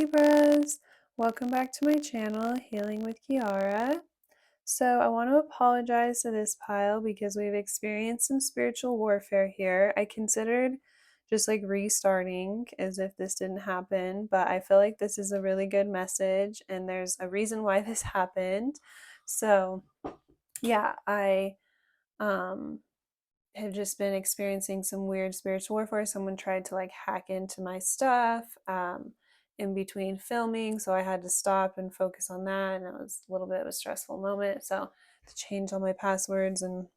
Libras, welcome back to my channel, Healing with Kearra. So I want to apologize to this pile because we've experienced some spiritual warfare here. I considered just like restarting as if this didn't happen, but I feel like this is a really good message and there's a reason why this happened. So yeah, I have just been experiencing some weird spiritual warfare. Someone tried to like hack into my stuff in between filming, so I had to stop and focus on that, and it was a little bit of a stressful moment. So to change all my passwords, and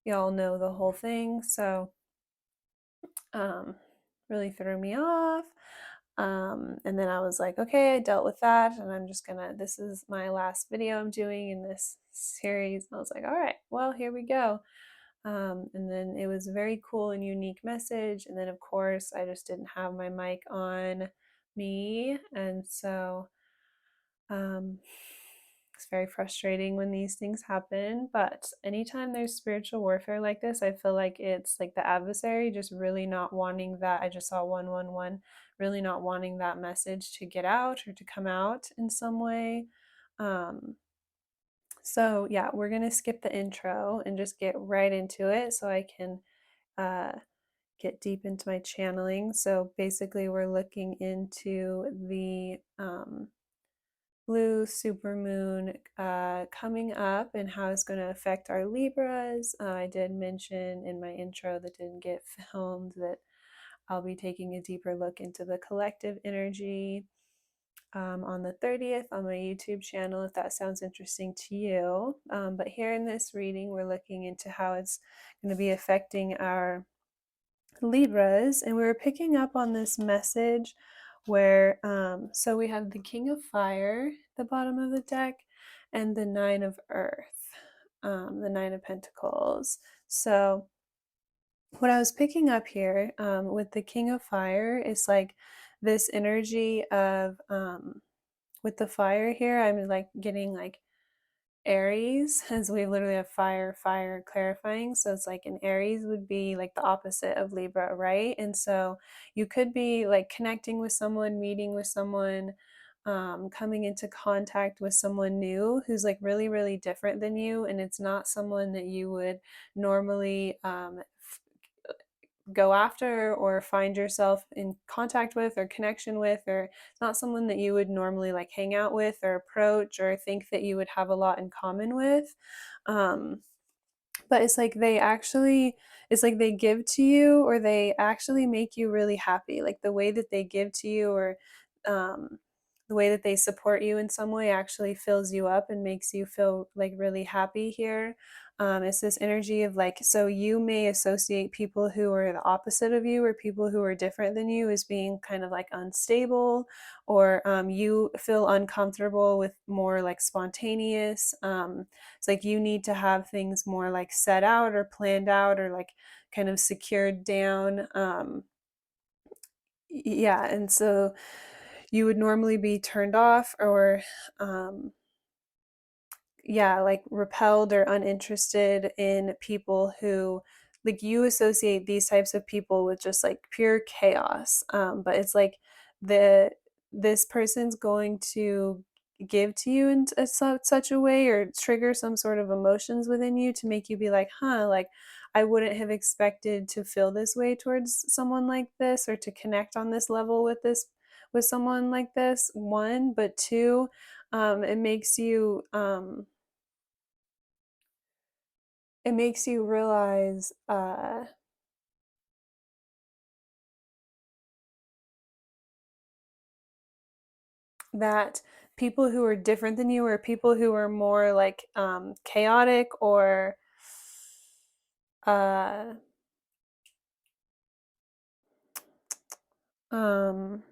y'all know the whole thing. So really threw me off. And then I was like, okay, I dealt with that, and I'm just gonna, this is my last video I'm doing in this series. And I was like, all right, well, here we go. And then it was a very cool and unique message. And then, of course, I just didn't have my mic on me. And so it's very frustrating when these things happen. But anytime there's spiritual warfare like this, I feel like it's like the adversary just really not wanting that. I just saw 111, really not wanting that message to get out or to come out in some way. So yeah, we're gonna skip the intro and just get right into it so I can get deep into my channeling. So basically, we're looking into the blue supermoon coming up and how it's going to affect our Libras. I did mention in my intro that didn't get filmed that I'll be taking a deeper look into the collective energy on the 30th on my YouTube channel, if that sounds interesting to you. But here in this reading, we're looking into how it's going to be affecting our Libras, and we were picking up on this message where, so we have the King of Fire at the bottom of the deck and the Nine of Earth, the Nine of Pentacles. So what I was picking up here with the King of Fire is like this energy of, with the fire here, I'm like getting like Aries, as we literally have fire, fire clarifying. So it's like an Aries would be like the opposite of Libra, right? And so you could be like connecting with someone, meeting with someone, coming into contact with someone new who's like really, really different than you. And it's not someone that you would normally go after or find yourself in contact with or connection with, or it's not someone that you would normally like hang out with or approach or think that you would have a lot in common with. But it's like they actually, it's like they give to you or they actually make you really happy. Like the way that they give to you or um, the way that they support you in some way actually fills you up and makes you feel like really happy here. It's this energy of like, so you may associate people who are the opposite of you or people who are different than you as being kind of like unstable, or you feel uncomfortable with more like spontaneous. It's like you need to have things more like set out or planned out or like kind of secured down. Yeah, and so you would normally be turned off or yeah, like repelled or uninterested in people who, like, you associate these types of people with just like pure chaos. But it's like the this person's going to give to you in such a way or trigger some sort of emotions within you to make you be like, huh, like I wouldn't have expected to feel this way towards someone like this or to connect on this level with this, with someone like this. One, but two, it makes you it makes you realize that people who are different than you or people who are more like chaotic or uh, um,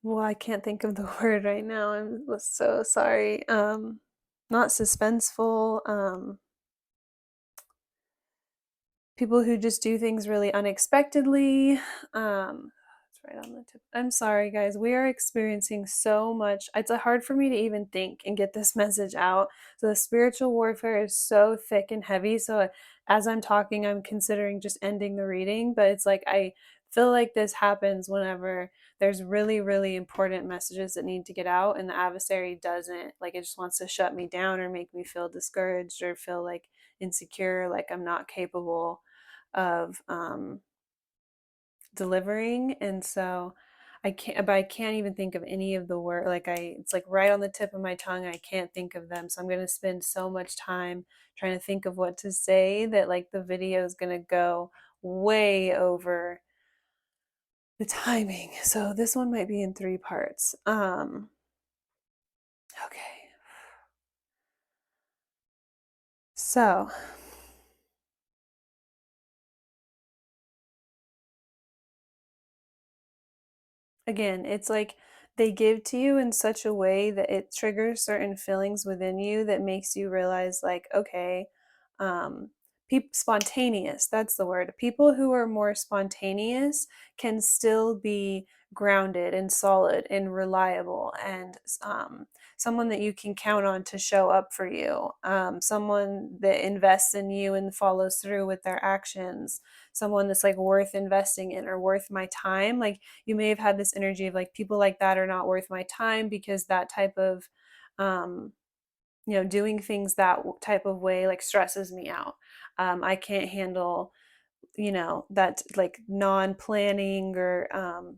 well, I can't think of the word right now. I'm so sorry. Not suspenseful. People who just do things really unexpectedly. right on the tip. I'm sorry, guys. We are experiencing so much. It's hard for me to even think and get this message out. So the spiritual warfare is so thick and heavy. So as I'm talking, I'm considering just ending the reading, but it's like I feel like this happens whenever there's really, really important messages that need to get out, and the adversary doesn't. Like it just wants to shut me down or make me feel discouraged or feel like insecure, like I'm not capable of delivering. And so I can't even think of any of the word, like it's like right on the tip of my tongue. I can't think of them. So I'm going to spend so much time trying to think of what to say that like the video is going to go way over the timing. So this one might be in 3 parts. Okay. So again, it's like they give to you in such a way that it triggers certain feelings within you that makes you realize, like, okay, um, spontaneous, that's the word. People who are more spontaneous can still be grounded and solid and reliable and someone that you can count on to show up for you, someone that invests in you and follows through with their actions, someone that's like worth investing in or worth my time. Like you may have had this energy of like people like that are not worth my time because that type of um doing things that type of way like stresses me out. I can't handle that like non-planning or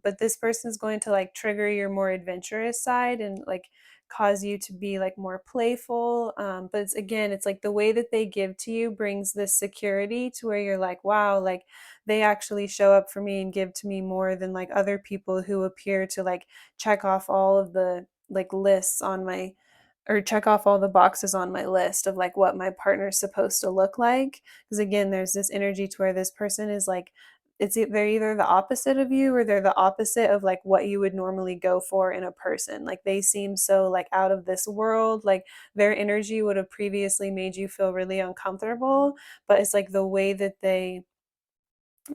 but this person's going to like trigger your more adventurous side and like cause you to be like more playful, but it's like the way that they give to you brings this security to where you're like, wow, like they actually show up for me and give to me more than like other people who appear to like check off all of the like lists on my or check off all the boxes on my list of like what my partner's supposed to look like. Because again, there's this energy to where this person is like, they're either the opposite of you or they're the opposite of like what you would normally go for in a person. Like they seem so like out of this world, like their energy would have previously made you feel really uncomfortable, but it's like the way that they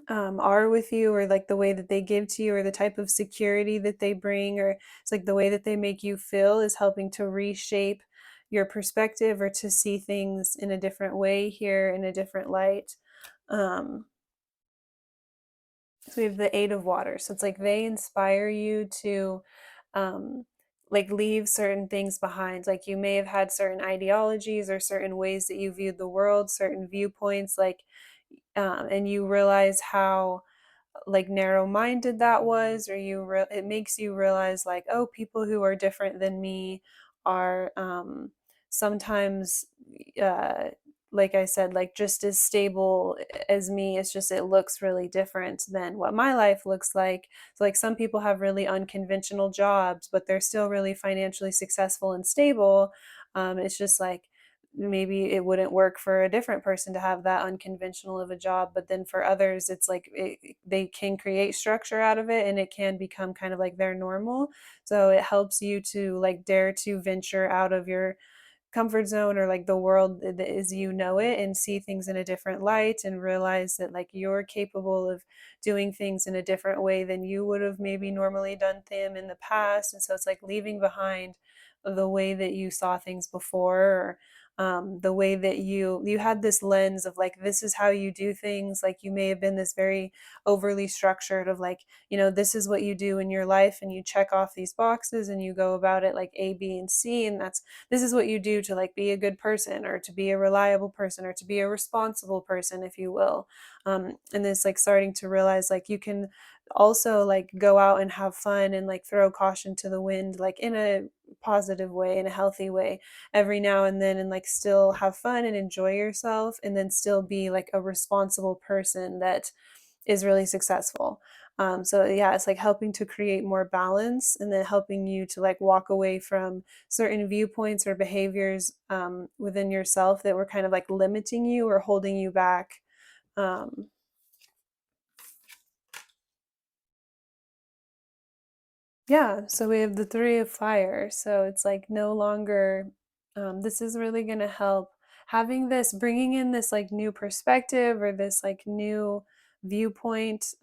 are with you or like the way that they give to you or the type of security that they bring or it's like the way that they make you feel is helping to reshape your perspective or to see things in a different way here in a different light. um, so we have the 8 of Water, so it's like they inspire you to um, like leave certain things behind. Like you may have had certain ideologies or certain ways that you viewed the world, certain viewpoints, like and you realize how like narrow-minded that was, or it makes you realize like, oh, people who are different than me are sometimes uh like I said, like just as stable as me. It's just it looks really different than what my life looks like. So like some people have really unconventional jobs but they're still really financially successful and stable. It's just like maybe it wouldn't work for a different person to have that unconventional of a job, but then for others it's like they can create structure out of it and it can become kind of like their normal. So it helps you to like dare to venture out of your comfort zone or like the world that is it and see things in a different light and realize that like you're capable of doing things in a different way than you would have maybe normally done them in the past. And so it's like leaving behind the way that you saw things before, or the way that you had this lens of like this is how you do things. Like you may have been this very overly structured of like, this is what you do in your life and you check off these boxes and you go about it like A, B, and C, and this is what you do to like be a good person or to be a reliable person or to be a responsible person, if you will. And it's like starting to realize like you can also like go out and have fun and like throw caution to the wind, like in a positive way, in a healthy way, every now and then, and like still have fun and enjoy yourself and then still be like a responsible person that is really successful. So yeah, it's like helping to create more balance and then helping you to like walk away from certain viewpoints or behaviors within yourself that were kind of like limiting you or holding you back. Um, yeah, so we have the 3 of Fire. So it's like no longer, this is really going to help having this, bringing in this like new perspective or this like new viewpoint,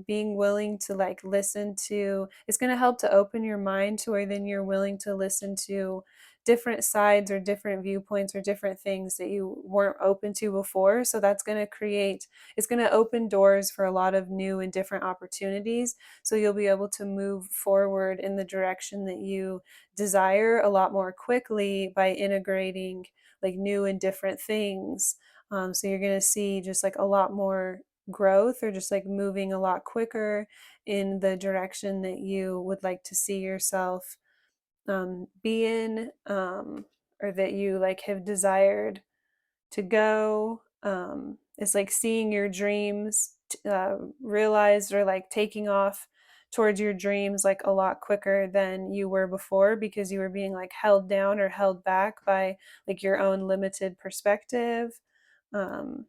being willing to like listen to, it's going to help to open your mind to where then you're willing to listen to different sides or different viewpoints or different things that you weren't open to before. So that's going to create, it's going to open doors for a lot of new and different opportunities. So you'll be able to move forward in the direction that you desire a lot more quickly by integrating like new and different things. So you're going to see just like a lot more growth, or just like moving a lot quicker in the direction that you would like to see yourself be in, or that you like have desired to go. It's like seeing your dreams realized, or like taking off towards your dreams like a lot quicker than you were before, because you were being like held down or held back by like your own limited perspective. um,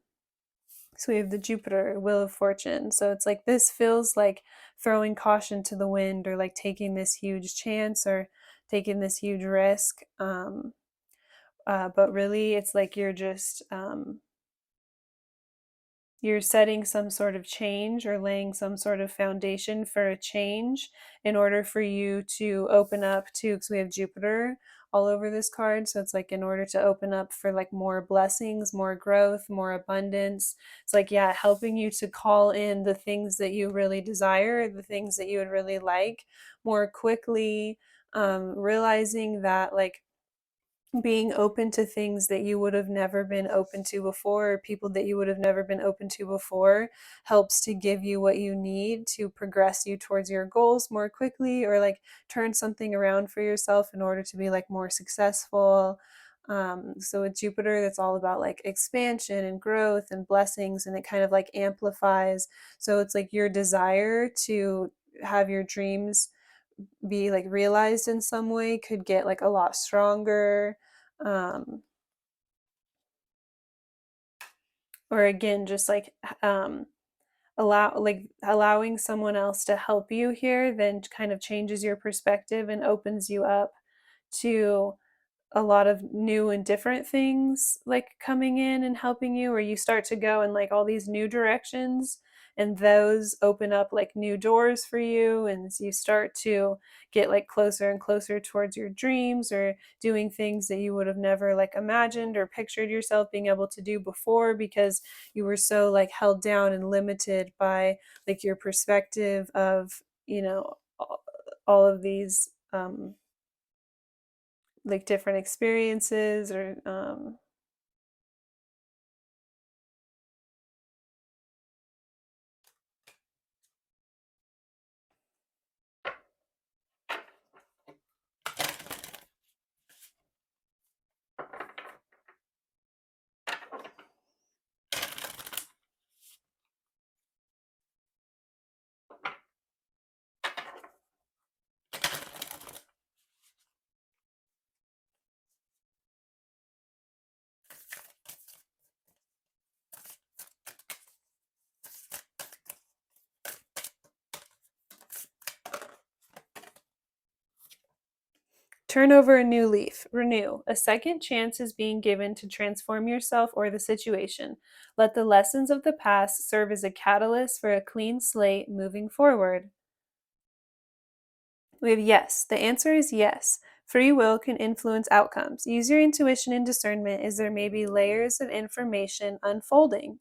so we have the Jupiter, Wheel of Fortune. So it's like this feels like throwing caution to the wind, or like taking this huge chance, or taking this huge risk. But really, it's like you're just you're setting some sort of change, or laying some sort of foundation for a change in order for you to open up to, because we have Jupiter all over this card. So it's like in order to open up for like more blessings, more growth, more abundance. It's like, yeah, helping you to call in the things that you really desire, the things that you would really like more quickly. Realizing that like being open to things that you would have never been open to before, or people that you would have never been open to before, helps to give you what you need to progress you towards your goals more quickly, or like turn something around for yourself in order to be like more successful. So with Jupiter, that's all about like expansion and growth and blessings, and it kind of like amplifies. So it's like your desire to have your dreams be like realized in some way could get like a lot stronger. um or again, just like allowing someone else to help you here then kind of changes your perspective and opens you up to a lot of new and different things like coming in and helping you, or you start to go in like all these new directions, and those open up like new doors for you, and you start to get like closer and closer towards your dreams, or doing things that you would have never like imagined or pictured yourself being able to do before, because you were so like held down and limited by like your perspective of, you know, all of these like different experiences, or turn over a new leaf, renew. A second chance is being given to transform yourself or the situation. Let the lessons of the past serve as a catalyst for a clean slate moving forward. We have yes. The answer is yes. Free will can influence outcomes. Use your intuition and discernment, as there may be layers of information unfolding.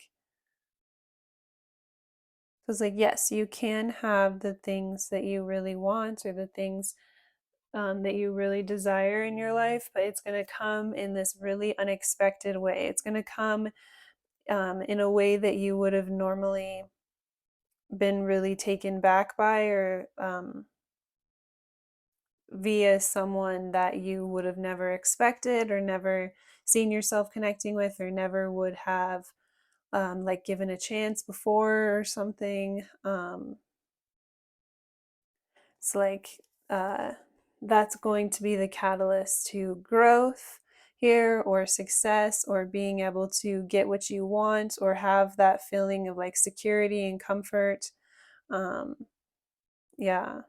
So it's like, yes, you can have the things that you really want, or the things that you really desire in your life, but it's going to come in this really unexpected way. It's going to come in a way that you would have normally been really taken back by, or via someone that you would have never expected, or never seen yourself connecting with, or never would have like given a chance before or something. It's like uh, that's going to be the catalyst to growth here, or success, or being able to get what you want, or have that feeling of like security and comfort. Um, yeah.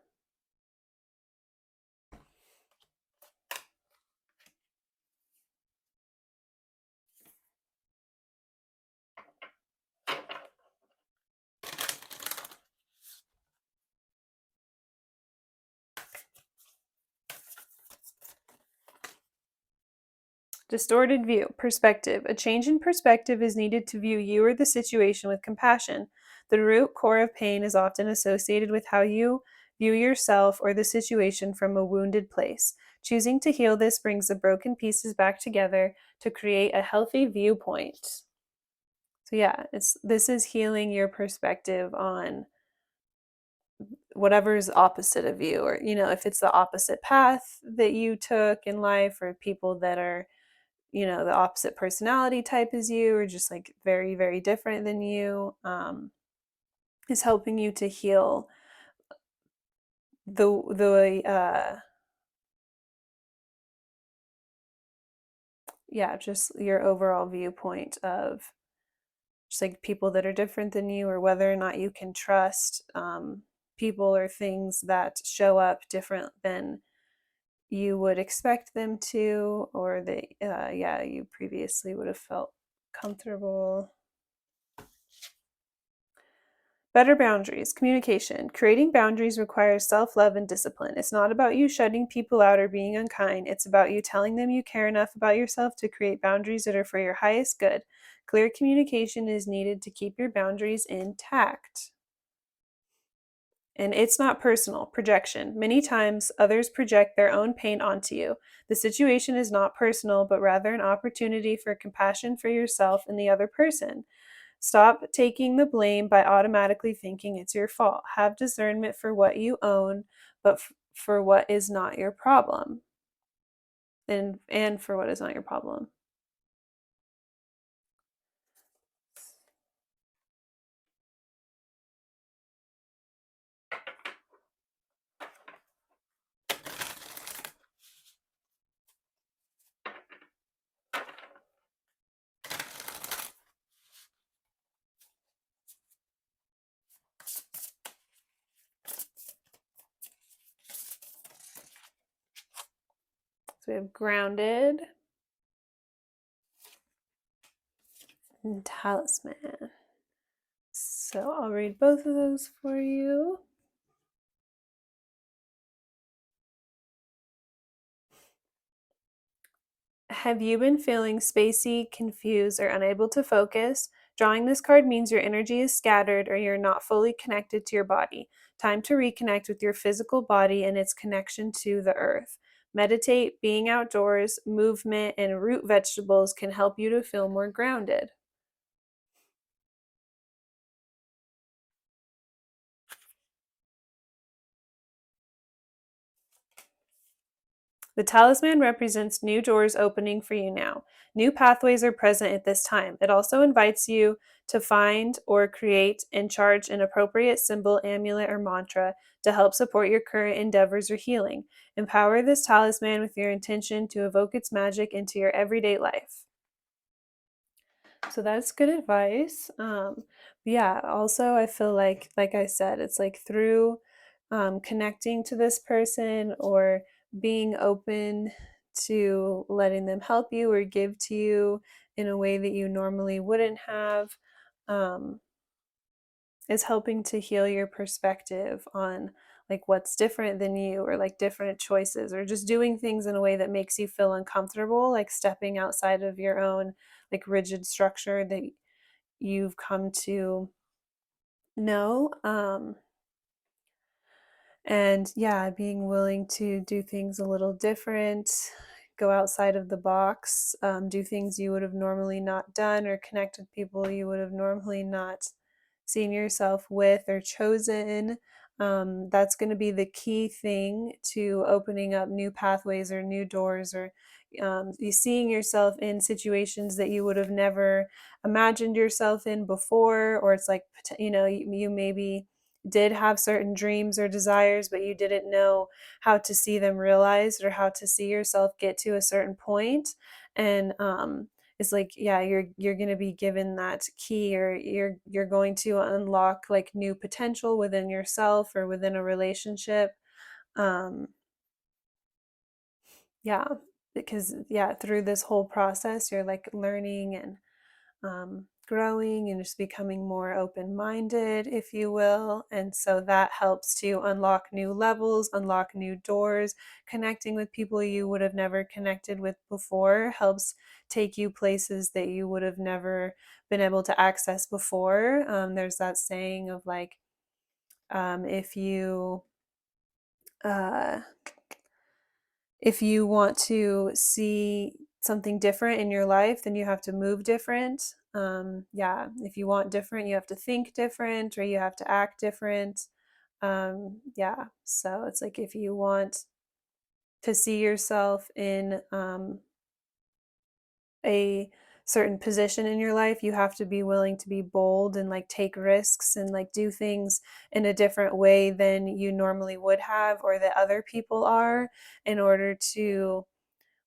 Distorted view, perspective. A change in perspective is needed to view you or the situation with compassion. The root core of pain is often associated with how you view yourself or the situation from a wounded place. Choosing to heal this brings the broken pieces back together to create a healthy viewpoint. So yeah, this is healing your perspective on whatever's opposite of you, or if it's the opposite path that you took in life, or people that are the opposite personality type as you, or just like very, very different than you, is helping you to heal the yeah, just your overall viewpoint of just like people that are different than you, or whether or not you can trust people or things that show up different than you would expect them to, or that yeah, you previously would have felt comfortable. Better boundaries, communication. Creating boundaries requires self love and discipline. It's not about you shutting people out or being unkind. It's about you telling them you care enough about yourself to create boundaries that are for your highest good. Clear communication is needed to keep your boundaries intact. And it's not personal, projection. Many times, others project their own pain onto you. The situation is not personal, but rather an opportunity for compassion for yourself and the other person. Stop taking the blame by automatically thinking it's your fault. Have discernment for what you own, but for what is not your problem. And for what is not your problem. So we have grounded and talisman. So I'll read both of those for you. Have you been feeling spacey, confused, or unable to focus? Drawing this card means your energy is scattered or you're not fully connected to your body. Time to reconnect with your physical body and its connection to the earth. Meditate, being outdoors, movement, and root vegetables can help you to feel more grounded. The talisman represents new doors opening for you now. New pathways are present at this time. It also invites you to find or create and charge an appropriate symbol, amulet, or mantra to help support your current endeavors or healing. Empower this talisman with your intention to evoke its magic into your everyday life. So that's good advice. Yeah, also I feel like I said, it's like through connecting to this person, or being open to letting them help you or give to you in a way that you normally wouldn't have, um, is helping to heal your perspective on like what's different than you, or like different choices, or just doing things in a way that makes you feel uncomfortable, like stepping outside of your own like rigid structure that you've come to know. And yeah, being willing to do things a little different, go outside of the box, do things you would have normally not done, or connect with people you would have normally not seen yourself with or chosen. That's going to be the key thing to opening up new pathways or new doors, or you seeing yourself in situations that you would have never imagined yourself in before. Or it's like, you maybe did have certain dreams or desires, but you didn't know how to see them realized, or how to see yourself get to a certain point. And it's like, yeah, you're going to be given that key, or you're going to unlock like new potential within yourself or within a relationship. um yeah, because yeah, through this whole process you're like learning and growing and just becoming more open-minded, if you will. And so that helps to unlock new levels, unlock new doors. Connecting with people you would have never connected with before helps take you places that you would have never been able to access before. There's that saying of like, if you uh, if you want to see something different in your life, then you have to move different. Yeah, if you want different, you have to think different or you have to act different. Yeah, so it's like if you want to see yourself in a certain position in your life, you have to be willing to be bold and like take risks and like do things in a different way than you normally would have or that other people are in order to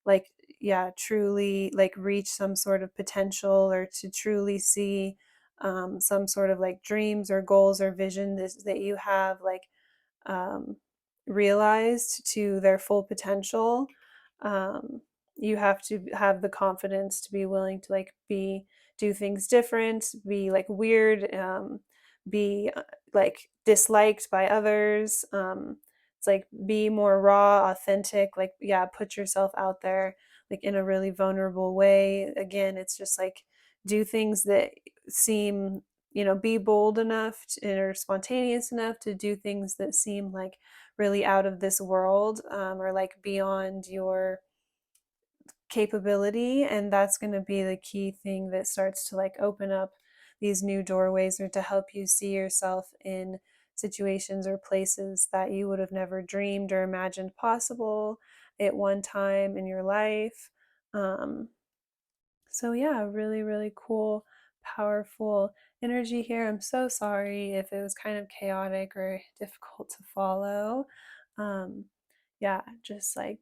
like yeah truly like reach some sort of potential or to truly see some sort of like dreams or goals or vision that you have like um, realized to their full potential. um, you have to have the confidence to be willing to like be do things different, be like weird, be like disliked by others. It's like be more raw, authentic, like yeah, put yourself out there like in a really vulnerable way. Again, it's just like do things that seem, be bold enough or spontaneous enough to do things that seem like really out of this world, or like beyond your capability. And that's going to be the key thing that starts to like open up these new doorways or to help you see yourself in situations or places that you would have never dreamed or imagined possible at one time in your life. Um, so yeah, really, really cool, powerful energy here. I'm so sorry if it was kind of chaotic or difficult to follow. Um, yeah, just like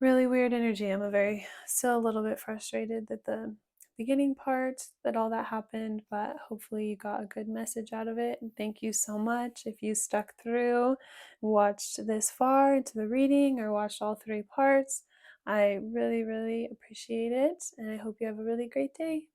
really weird energy. I'm a very still a little bit frustrated that the beginning part that all that happened, but hopefully you got a good message out of it. And thank you so much if you stuck through, watched this far into the reading, or watched all three parts. I really, really appreciate it, and I hope you have a really great day.